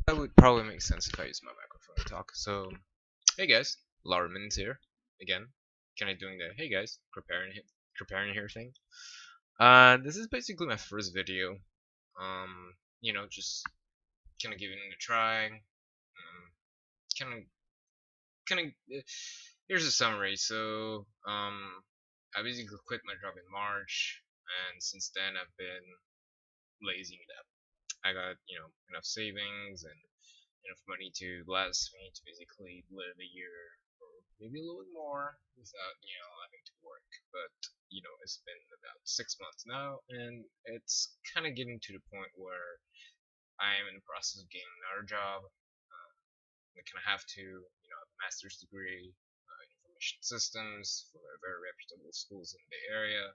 That would probably make sense if I use my microphone to talk. So, hey guys, Larman's here again. Kind of doing the hey guys, preparing here thing. This is basically my first video. Just kind of giving it a try. Kind of, Here's a summary. So, I basically quit my job in March, and since then I've been lazying it up. I got enough savings and enough money to last me to basically live a year or maybe a little bit more without having to work. But it's been about 6 months now, and it's kind of getting to the point where I am in the process of getting another job. I kind of have to have a master's degree in information systems for very reputable schools in the area.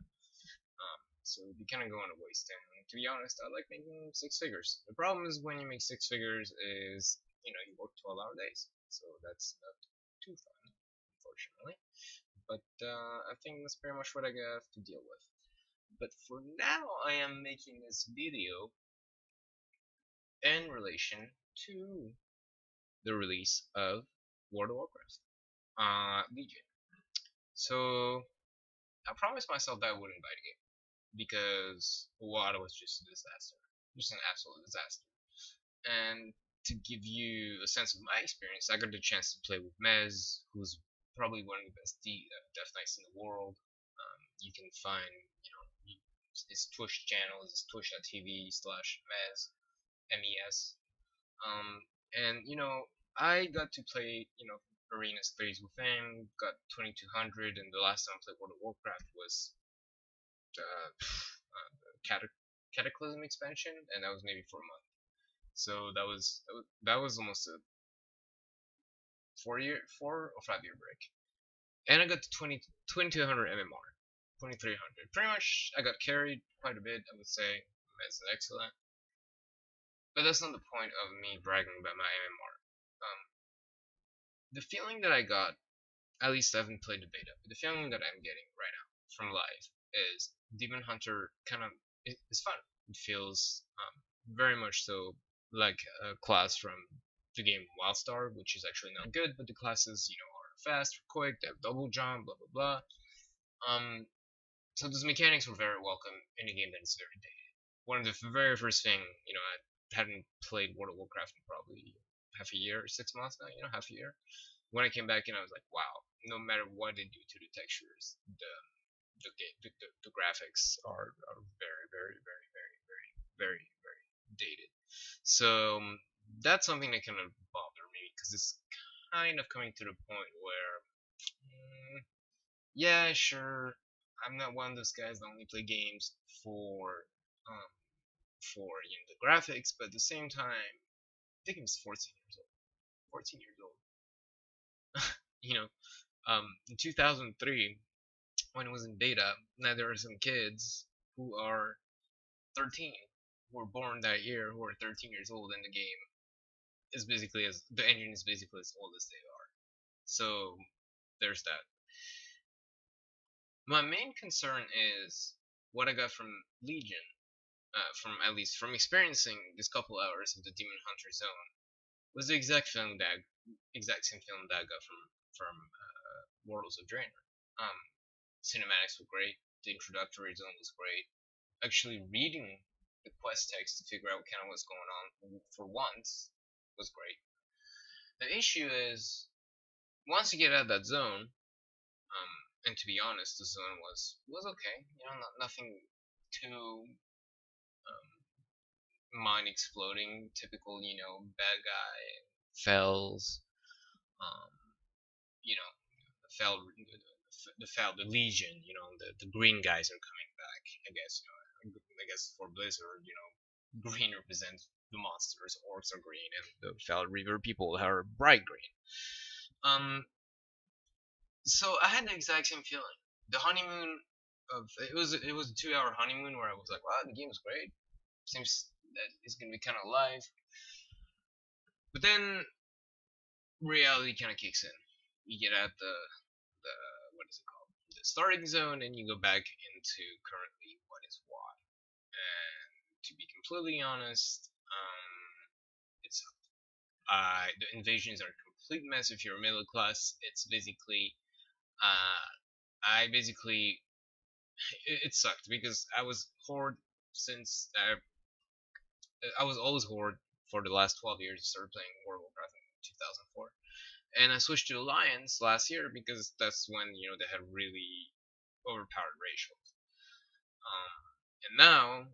So it'd be kind of going to waste. And to be honest, I like making six figures. The problem is when you make six figures is you work 12-hour days, so that's not too fun, unfortunately. But I think that's pretty much what I have to deal with. But for now, I am making this video in relation to the release of World of Warcraft, Legion. So I promised myself that I wouldn't buy the game because WoW was just a disaster, just an absolute disaster. And to give you a sense of my experience, I got the chance to play with Mez, who's probably one of the best Death Knights in the world. You can find, his Twitch channel is twitch.tv/Mez, MES. And I got to play, arena stage with him, got 2200, and the last time I played World of Warcraft was Cataclysm expansion, and that was maybe for a month. So that was almost a 4 or 5 year break, and I got to 2200 MMR, 2300. Pretty much, I got carried quite a bit. I would say that's excellent, but that's not the point of me bragging about my MMR. The feeling that I got, at least I haven't played the beta, but the feeling that I'm getting right now from live is Demon Hunter kind of is fun. It feels very much so like a class from the game Wildstar, which is actually not good, but the classes are fast, quick, they have double jump, blah blah blah. So those mechanics were very welcome in a game that is very dated. One of the very first thing I hadn't played World of Warcraft in probably half a year, 6 months now, half a year. When I came back in, I was like, wow, no matter what they do to the textures, the graphics are very, very, very, very, very, very, very dated. So that's something that kind of bothered me because it's kind of coming to the point where, yeah, sure, I'm not one of those guys that only play games um, for the graphics, but at the same time, I think it was 14 years old. 14 years old. In 2003, when it was in beta, now there are some kids who are 13, who were born that year, who are 13 years old, and the game is basically as the engine is basically as old as they are. So there's that. My main concern is what I got from Legion, from at least from experiencing this couple hours of the Demon Hunter Zone, was the exact same feeling that I got from Mortals of Draenor. Cinematics were great. The introductory zone was great. Actually, reading the quest text to figure out kind of what's going on for once was great. The issue is once you get out of that zone, and to be honest, the zone was okay. Nothing too mind exploding, typical bad guy fells. Um, the fell the Legion. The green guys are coming back. I guess I guess for Blizzard, green represents the monsters. Orcs are green, and the Fell River people are bright green. So I had the exact same feeling. The honeymoon of it was a 2 hour honeymoon where I was like, wow, the game is great. Seems that it's gonna be kind of live. But then reality kind of kicks in. You get out the what is it called? The starting zone, and you go back into currently what is WoW. And to be completely honest, it sucked. The invasions are a complete mess if you're middle class. It's basically uh, I basically it sucked because I was horde since I was always horde for the last 12 years. I started playing World of Warcraft in 2004, and I switched to Alliance last year because that's when they had really overpowered ratios. And now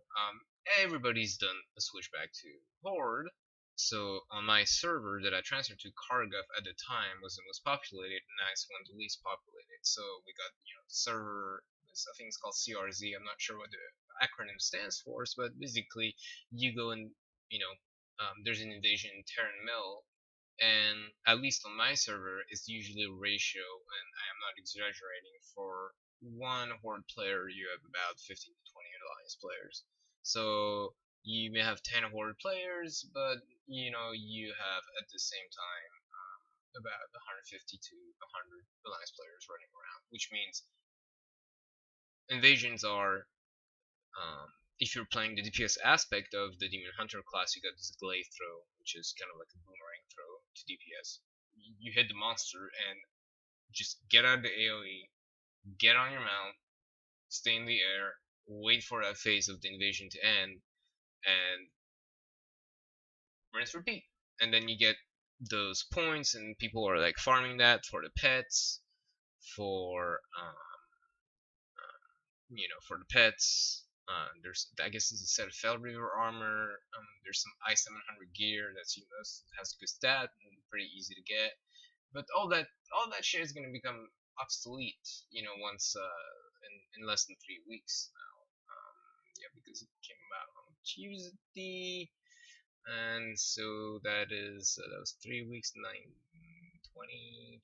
everybody's done a switch back to Horde. So on my server that I transferred to, Karguf at the time was the most populated, and now it's one of the least populated. So we got server. I think it's called CRZ. I'm not sure what the acronym stands for, but basically you go and there's an invasion in Terran Mill, and at least on my server, it's usually a ratio, and I am not exaggerating, for one horde player, you have about 15 to 20 alliance players. So you may have 10 horde players, but you have at the same time about 150 to 100 alliance players running around, which means invasions are if you're playing the DPS aspect of the Demon Hunter class, you got this glaive throw, which is kind of like a boomerang throw to DPS. You hit the monster and just get out of the AoE, get on your mount, stay in the air, wait for that phase of the invasion to end, and rinse repeat. And then you get those points, and people are like farming that for the pets, for for the pets. There's, I guess, there's a set of Fell River armor. There's some I-700 gear that's has a good stat and pretty easy to get. But all that shit is gonna become obsolete, once in less than 3 weeks now. Yeah, because it came out on Tuesday, and so that was 3 weeks, 20, 21.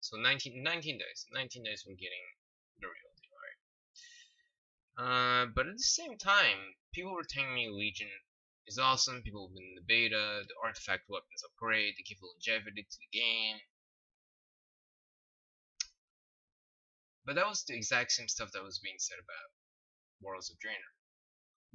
So 19 days. 19 days we're getting the real deal, right? But at the same time, people were telling me Legion is awesome. People have been in the beta. The artifact weapons are great. They give longevity to the game. But that was the exact same stuff that was being said about Worlds of Draenor.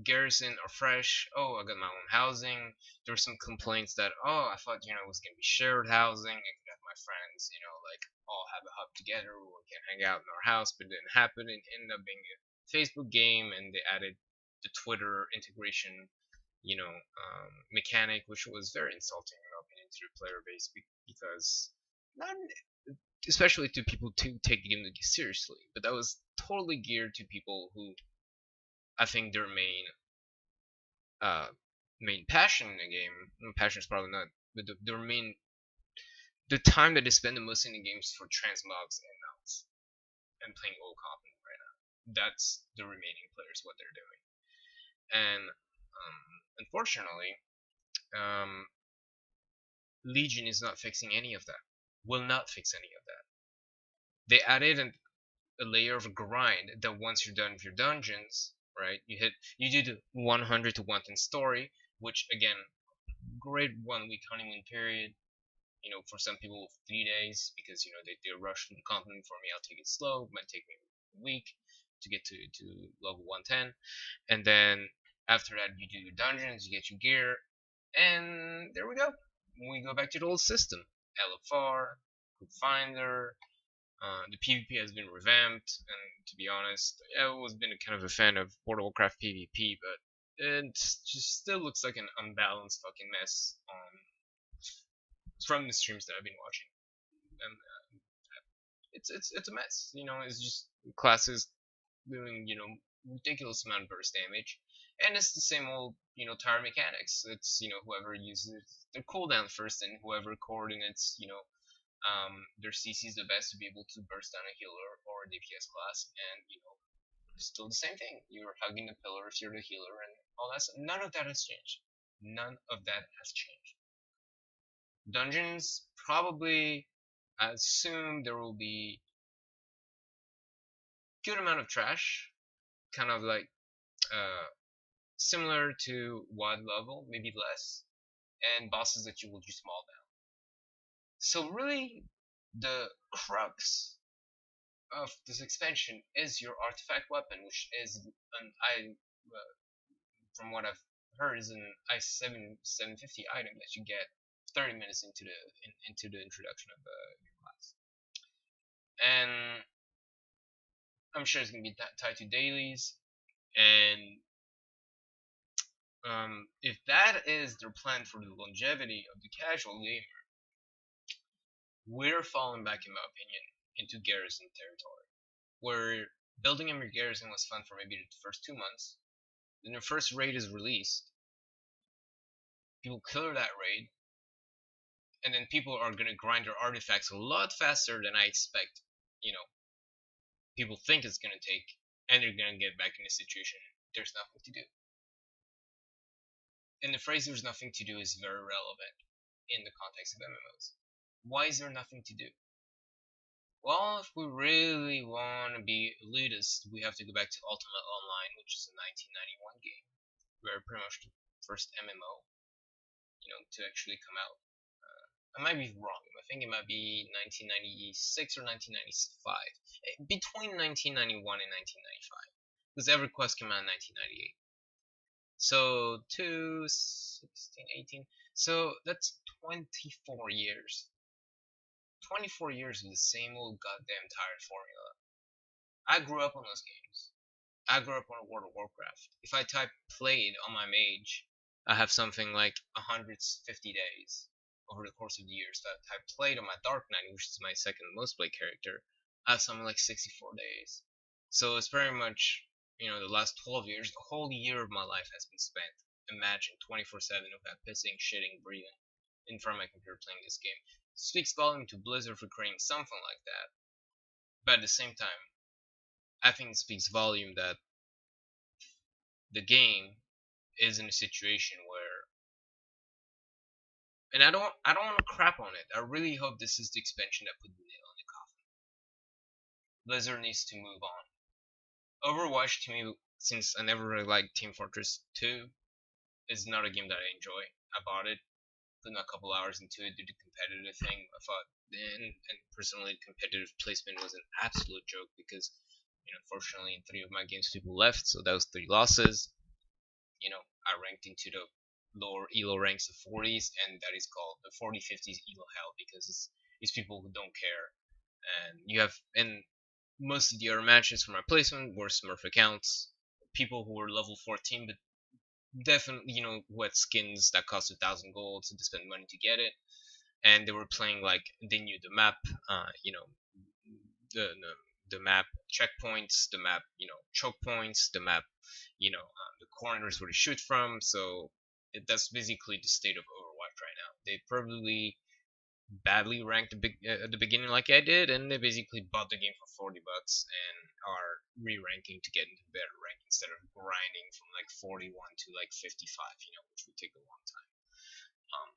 Garrison are fresh. Oh, I got my own housing. There were some complaints that, oh, I thought it was gonna be shared housing. I could have my friends, like all have a hub together. We can hang out in our house, but it didn't happen. It ended up being a Facebook game, and they added the Twitter integration, mechanic, which was very insulting in my opinion to the player base because not especially to people to take the game seriously, but that was totally geared to people who I think their uh, main passion in the game. Passion is probably not, but their main the time that they spend the most in the games for transmogs and mounts and playing old company right now. That's the remaining players what they're doing, and unfortunately, Legion is not fixing any of that. Will not fix any of that. They added a layer of grind that once you're done with your dungeons, right? You do the 100 to 110 story, which again, great 1 week honeymoon period. For some people 3 days because they rush the content. For me, I'll take it slow. It might take me a week to get to level 110, and then after that you do your dungeons, you get your gear, and there we go. We go back to the old system. LFR, Group Finder. The PvP has been revamped, and to be honest, I've always been a kind of a fan of World of Warcraft PvP, but it just still looks like an unbalanced fucking mess from the streams that I've been watching, and it's a mess. It's just classes doing ridiculous amount of burst damage, and it's the same old tower mechanics. It's whoever uses their cooldown first, and whoever coordinates their CC is the best to be able to burst down a healer or a DPS class, and still the same thing. You're hugging the pillar if you're the healer and all that stuff. None of that has changed. None of that has changed. Dungeons, probably, I assume there will be good amount of trash, kind of like similar to WoD level, maybe less, and bosses that you will just maul down. So really, the crux of this expansion is your artifact weapon, which is from what I've heard, is an I7 750 item that you get 30 minutes into the introduction of your class, and I'm sure it's gonna be tied to dailies. And if that is their plan for the longevity of the casual gamer, we're falling back, in my opinion, into garrison territory, where building a garrison was fun for maybe the first 2 months. Then the first raid is released, people clear that raid, and then people are gonna grind their artifacts a lot faster than I expect. You know, people think it's gonna take, and they're gonna get back in a situation there's nothing to do. And the phrase "there's nothing to do" is very relevant in the context of MMOs. Why is there nothing to do? Well, if we really want to be elitist, we have to go back to Ultimate Online, which is a 1991 game, where pretty much the first MMO, to actually come out. I might be wrong. I think it might be 1996 or 1995. Between 1991 and 1995. Because EverQuest came out in 1998. So, 2, 16, 18. So, that's 24 years. 24 years of the same old goddamn tired formula. I grew up on those games. I grew up on World of Warcraft. If I type played on my mage, I have something like 150 days over the course of the years. If I type played on my Dark Knight, which is my second most played character, I have something like 64 days. So it's very much, the last 12 years, a whole year of my life has been spent. Imagine 24/7 of that pissing, shitting, breathing in front of my computer playing this game. It speaks volume to Blizzard for creating something like that. But at the same time, I think it speaks volume that the game is in a situation where, and I don't want to crap on it. I really hope this is the expansion that put the nail in the coffin. Blizzard needs to move on. Overwatch, to me, since I never really liked Team Fortress 2, is not a game that I enjoy. I bought it, put a couple hours into it, did the competitive thing. I thought, and personally, competitive placement was an absolute joke because, unfortunately, in 3 of my games, people left, so that was 3 losses. I ranked into the lower elo ranks of 40s, and that is called the 40/50s elo hell because it's people who don't care, and most of the other matches for my placement were Smurf accounts, people who were level 14, but definitely who had skins that cost 1,000 gold, so they spent money to get it, and they were playing like they knew the map, the the map checkpoints, the map choke points, the map the corners where to shoot from. So that's basically the state of Overwatch right now. They probably badly ranked at the beginning like I did, and they basically bought the game for $40 and are re-ranking to get into better rank instead of grinding from like 41 to like 55, which would take a long time. Um,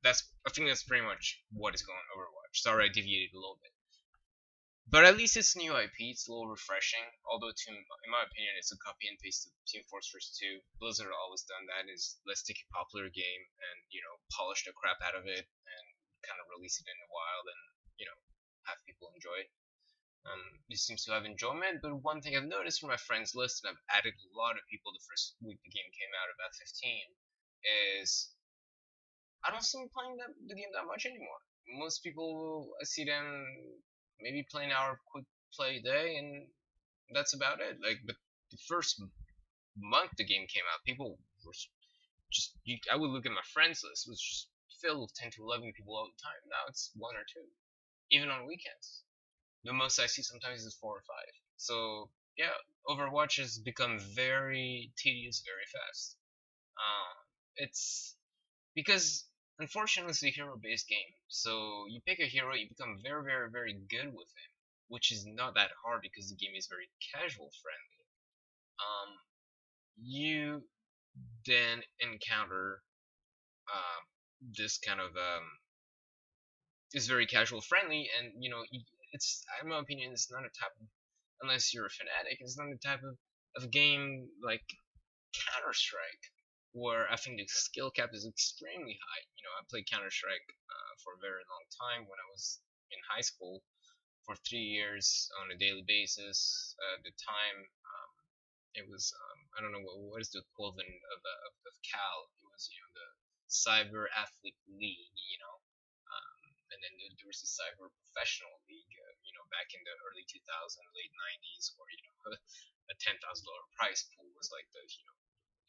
I think that's pretty much what is going on Overwatch. Sorry, I deviated a little bit. But at least it's new IP. It's a little refreshing. Although, in my opinion, it's a copy and paste of Team Fortress 2. Blizzard always done that. Is let's take a popular game and polish the crap out of it and kind of release it in the wild and have people enjoy it. It seems to have enjoyment. But one thing I've noticed from my friends list, and I've added a lot of people the first week the game came out, about 15, is I don't see them playing the game that much anymore. Most people, I see them maybe play an hour quick play a day, and that's about it. Like, but the first month the game came out, people were just. I would look at my friends list; it was just filled with 10 to 11 people all the time. Now it's 1 or 2, even on weekends. The most I see sometimes is 4 or 5. So yeah, Overwatch has become very tedious very fast. It's because unfortunately it's a hero-based game. So you pick a hero, you become very, very, very good with him, which is not that hard because the game is very casual friendly. You then encounter this kind of is very casual friendly, and it's in my opinion it's not a type of, unless you're a fanatic, it's not a type of game like Counter Strike, where I think the skill cap is extremely high. I played Counter Strike for a very long time when I was in high school for 3 years on a daily basis. At the time, it was I don't know what is the equivalent of Cal. It was Cyber Athlete League, and then there was the Cyber Professional League, back in the early 2000s, late 90s, where a $10,000 prize pool was like the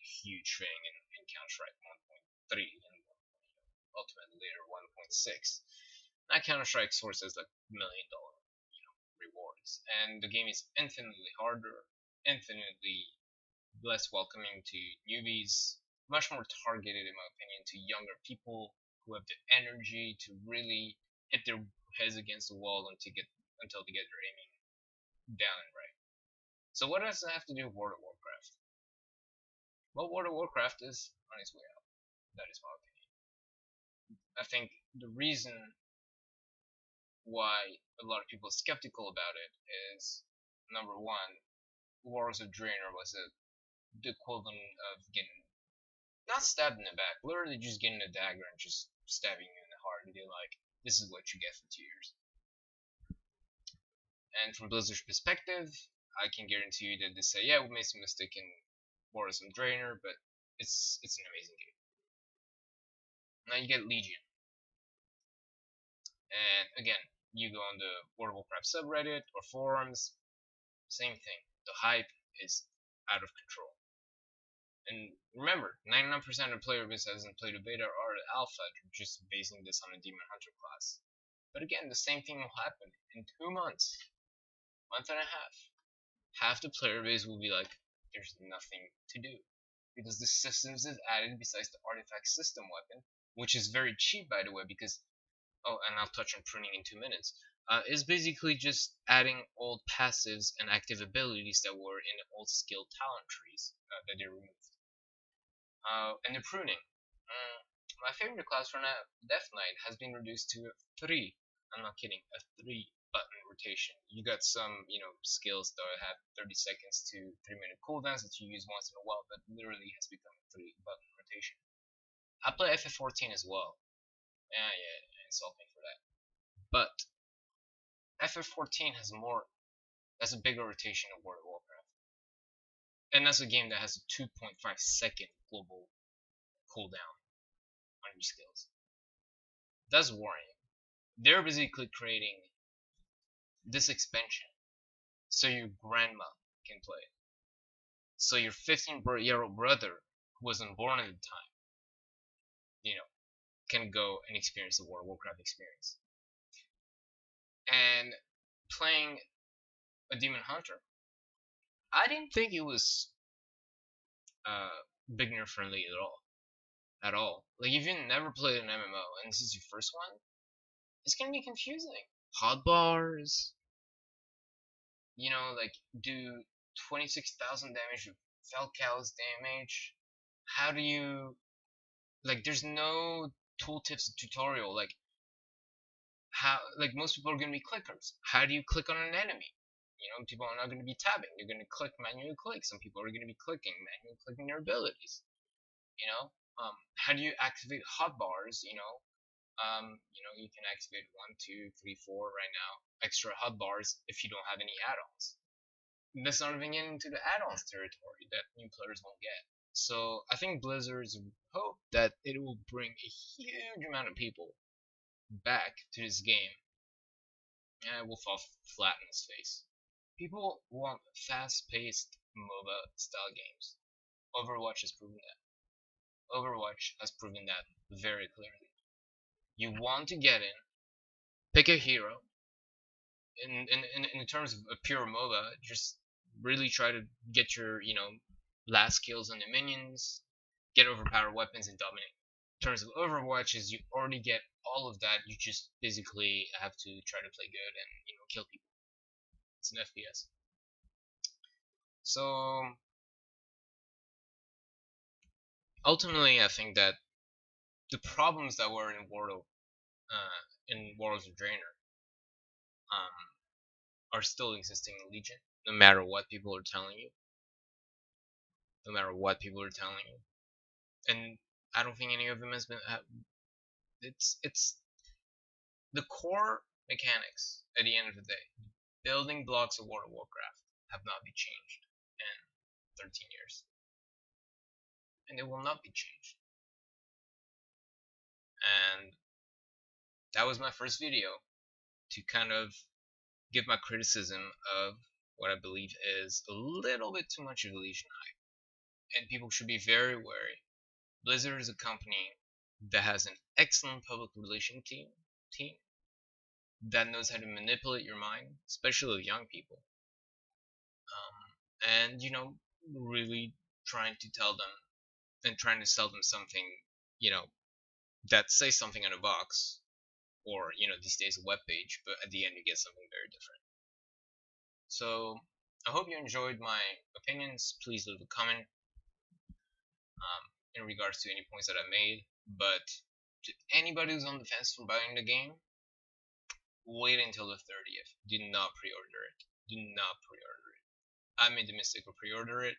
huge thing in Counter Strike 1.3 and ultimately later 1.6. Now Counter Strike source as like $1 million rewards, and the game is infinitely harder, infinitely less welcoming to newbies, much more targeted, in my opinion, to younger people who have the energy to really hit their heads against the wall until they get their aiming down and right. So what does that have to do with World of Warcraft? Well, World of Warcraft is on its way out. That is my opinion. I think the reason why a lot of people are skeptical about it is, number one, Wars of Draenor was the equivalent of getting not stabbed in the back, literally just getting a dagger and just stabbing you in the heart and being like, this is what you get for 2 years. And from Blizzard's perspective, I can guarantee you that they say, yeah, we made some mistake in Wars of Draenor, but it's an amazing game. Now you get Legion, and again, you go on the World of Warcraft subreddit or forums, same thing. The hype is out of control. And remember, 99% of player base hasn't played a beta or the alpha, just basing this on a Demon Hunter class. But again, the same thing will happen in 2 months, month and a half. Half the player base will be like, there's nothing to do. Because the systems is added besides the artifact system weapon, which is very cheap, by the way, because, oh, and I'll touch on pruning in 2 minutes, is basically just adding old passives and active abilities that were in the old skill talent trees that they removed. And the pruning. My favorite class for now, Death Knight, has been reduced to a 3. I'm not kidding, a 3-button rotation. You got some, skills that have 30 seconds to 3-minute cooldowns that you use once in a while, but literally has become a 3-button rotation. I play FF14 as well. Yeah, insult me for that. But FF14 has a bigger rotation of World of Warcraft. And that's a game that has a 2.5-second global cooldown on your skills. That's worrying. They're basically creating this expansion so your grandma can play it. So your 15-year-old brother who wasn't born at the time, can go and experience the World of Warcraft experience. And playing a Demon Hunter, I didn't think it was beginner friendly at all. At all. Like, if you've never played an MMO and this is your first one, it's gonna be confusing. Hotbars, like, do 26,000 damage with Falcal's damage. How do you, like, there's no tooltips tutorial. Like, most people are gonna be clickers. How do you click on an enemy? People are not gonna be tabbing. They're gonna manually click. Some people are gonna be manually clicking their abilities. How do you activate hotbars? You can activate 1, 2, 3, 4 right now extra hotbars if you don't have any add-ons. That's not even getting into the add-ons territory that new players won't get. So I think Blizzard's hope that it will bring a huge amount of people back to this game, and it will fall flat in its face. People want fast-paced MOBA style games. Overwatch has proven that. Overwatch has proven that very clearly. You want to get in, pick a hero. In terms of a pure MOBA, just really try to get your last kills on the minions, get overpowered weapons, and dominate. In terms of Overwatch, is you already get all of that. You just basically have to try to play good and kill people. It's an FPS. So ultimately, I think that the problems that were in Worlds of Draenor are still existing in Legion, no matter what people are telling you. No matter what people are telling you, and I don't think any of them has been. It's the core mechanics at the end of the day. Building blocks of World of Warcraft have not been changed in 13 years, and they will not be changed. And that was my first video to kind of give my criticism of what I believe is a little bit too much evolution hype. And people should be very wary. Blizzard is a company that has an excellent public relation team that knows how to manipulate your mind, especially with young people. And really trying to tell them and trying to sell them something, you know, that says something on a box, or these days a web page, but at the end you get something very different. So I hope you enjoyed my opinions. Please leave a comment in regards to any points that I made. But to anybody who's on the fence for buying the game, wait until the 30th. Do not pre-order it. Do not pre-order it. I made the mistake of pre-order it,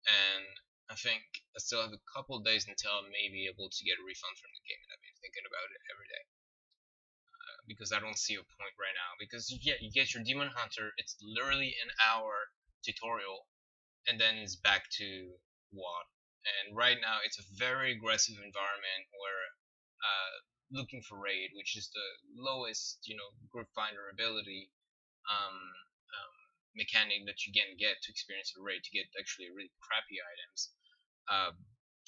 and I think I still have a couple of days until I may be able to get a refund from the game, and I've been thinking about it every day. Because I don't see a point right now. Because you get your Demon Hunter, it's literally an hour tutorial, and then it's back to WoW. And right now it's a very aggressive environment where looking for raid, which is the lowest, group finder ability um, mechanic that you can get to experience a raid to get actually really crappy items. Uh,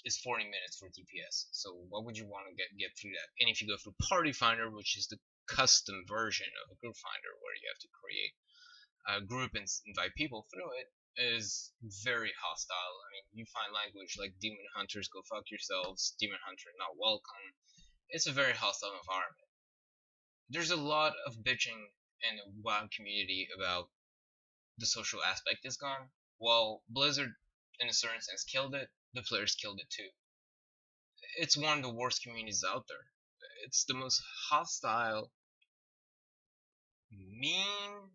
is 40 minutes for DPS. So what would you want to get through that? And if you go through Party Finder, which is the custom version of a group finder where you have to create a group and invite people through it, is very hostile. I mean, you find language like demon hunters go fuck yourselves, demon hunter not welcome. It's a very hostile environment. There's a lot of bitching in the WoW community about the social aspect is gone. Well, Blizzard, in a certain sense, killed it. The players killed it too. It's one of the worst communities out there. It's the most hostile, mean,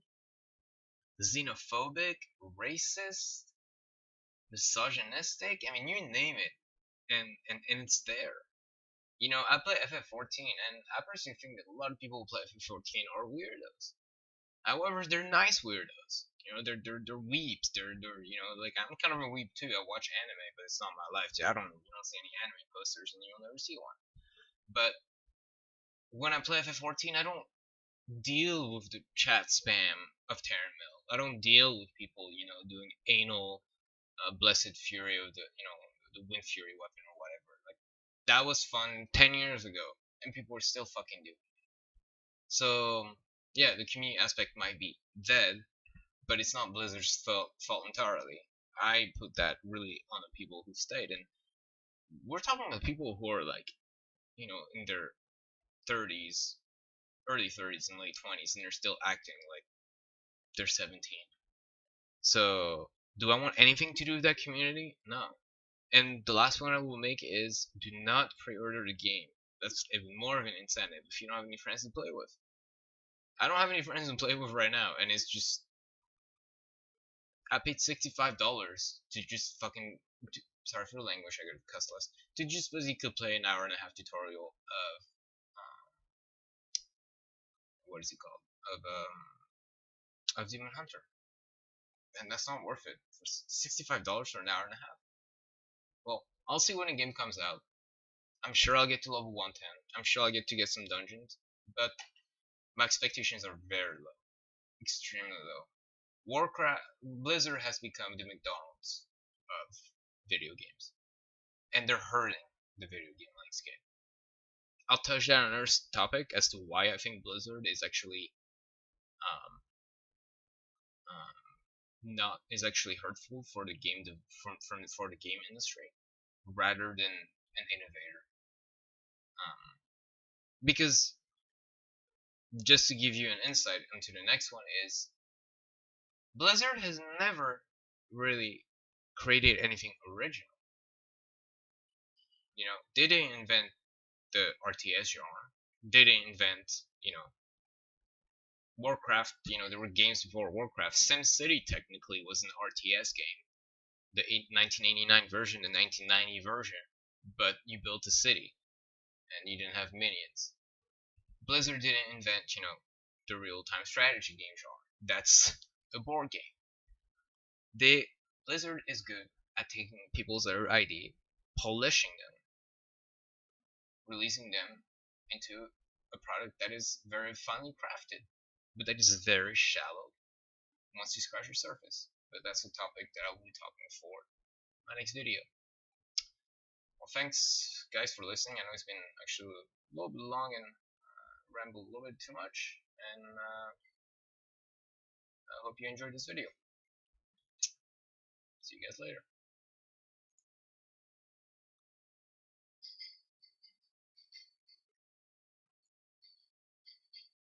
xenophobic, racist, misogynistic. I mean, you name it, and it's there. I play FF14, and I personally think that a lot of people who play FF14 are weirdos. However, they're nice weirdos. They're weeps. They're like I'm kind of a weep too. I watch anime, but it's not my life. Too. I don't you don't see any anime posters, and you'll never see one. But when I play FF14, I don't deal with the chat spam of Terran Mill. I don't deal with people, doing anal, blessed fury of the Wind Fury weapon or whatever. Like that was fun 10 years ago, and people are still fucking doing it. So yeah, the community aspect might be dead, but it's not Blizzard's fault entirely. I put that really on the people who stayed, and we're talking about people who are like, in their 30s, early 30s and late 20s, and they're still acting like they're 17. So, do I want anything to do with that community? No. And the last one I will make is do not pre-order the game. That's even more of an incentive if you don't have any friends to play with. I don't have any friends to play with right now, and it's just I paid $65 to just fucking sorry for the language, I gotta cuss less. To just basically play an hour and a half tutorial of what is it called? Of Demon Hunter. And that's not worth it. For $65 for an hour and a half. Well, I'll see when the game comes out. I'm sure I'll get to level 110. I'm sure I'll get to get some dungeons. But my expectations are very low. Extremely low. Blizzard has become the McDonald's of video games. And they're hurting the video game landscape. I'll touch on another topic as to why I think Blizzard is actually um, not is actually hurtful for the game for the game industry rather than an innovator. Because just to give you an insight into the next one is Blizzard has never really created anything original. They didn't invent the RTS genre. They didn't invent, Warcraft. There were games before Warcraft. SimCity technically was an RTS game. The 1989 version, the 1990 version. But you built a city, and you didn't have minions. Blizzard didn't invent, the real-time strategy game genre. That's a board game. Blizzard is good at taking people's idea, polishing them, releasing them into a product that is very finely crafted, but that is very shallow once you scratch your surface. But that's a topic that I will be talking for my next video. Well, thanks guys for listening. I know it's been actually a little bit long and rambled a little bit too much, and I hope you enjoyed this video. See you guys later.